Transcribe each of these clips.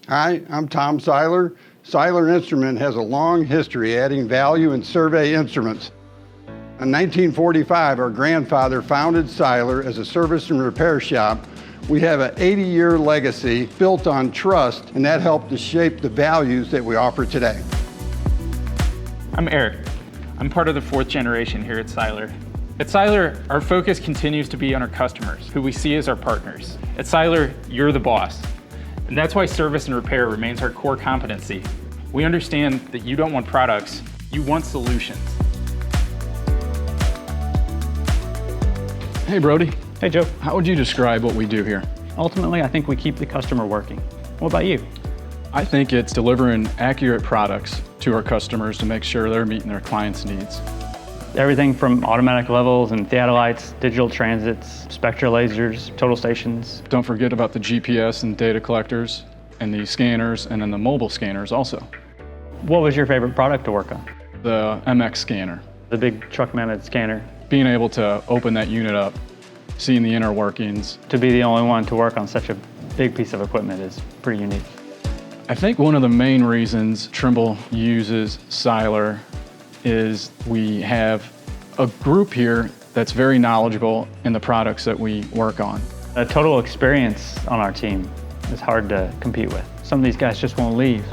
Hi, I'm Tom Seiler. Seiler Instrument has a long history adding value in survey instruments. In 1945, our grandfather founded Seiler as a service and repair shop. We have an 80-year legacy built on trust, and that helped to shape the values that we offer today. I'm Eric. I'm part of the 4th generation here at Seiler. At Seiler, our focus continues to be on our customers, who we see as our partners. At Seiler, you're the boss. And that's why service and repair remains our core competency. We understand that you don't want products, you want solutions. Hey Brody. Hey Joe. How would you describe what we do here? Ultimately, I think we keep the customer working. What about you? I think it's delivering accurate products to our customers to make sure they're meeting their clients' needs. Everything from automatic levels and theodolites, digital transits, spectra lasers, total stations. Don't forget about the GPS and data collectors and the scanners and then the mobile scanners also. What was your favorite product to work on? The MX scanner. The big truck-mounted scanner. Being able to open that unit up, seeing the inner workings. To be the only one to work on such a big piece of equipment is pretty unique. I think one of the main reasons Trimble uses Seiler is we have a group here that's very knowledgeable in the products that we work on. A total experience on our team is hard to compete with. Some of these guys just won't leave.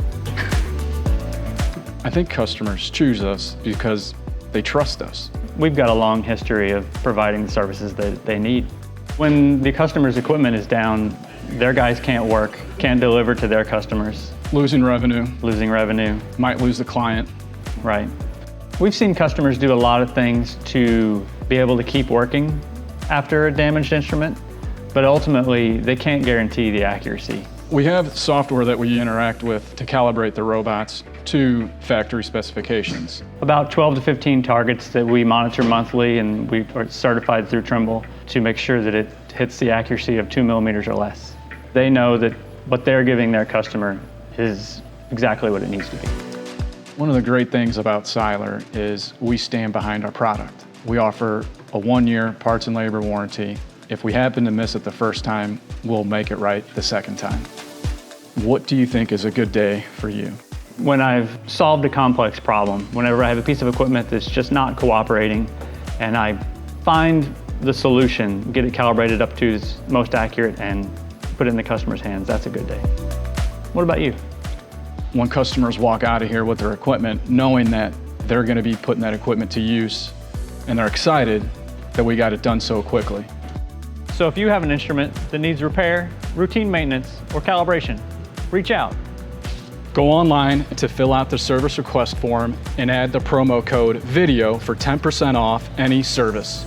I think customers choose us because they trust us. We've got a long history of providing the services that they need. When the customer's equipment is down, their guys can't work, can't deliver to their customers. Losing revenue. Losing revenue. Might lose the client. Right. We've seen customers do a lot of things to be able to keep working after a damaged instrument, but ultimately they can't guarantee the accuracy. We have software that we interact with to calibrate the robots to factory specifications. About 12 to 15 targets that we monitor monthly, and we are certified through Trimble to make sure that it hits the accuracy of 2 millimeters or less. They know that what they're giving their customer is exactly what it needs to be. One of the great things about Seiler is we stand behind our product. We offer a 1-year parts and labor warranty. If we happen to miss it the first time, we'll make it right the second time. What do you think is a good day for you? When I've solved a complex problem, whenever I have a piece of equipment that's just not cooperating, and I find the solution, get it calibrated up to its most accurate and put it in the customer's hands, that's a good day. What about you? When customers walk out of here with their equipment, knowing that they're going to be putting that equipment to use, and they're excited that we got it done so quickly. So if you have an instrument that needs repair, routine maintenance, or calibration, reach out. Go online to fill out the service request form and add the promo code VIDEO for 10% off any service.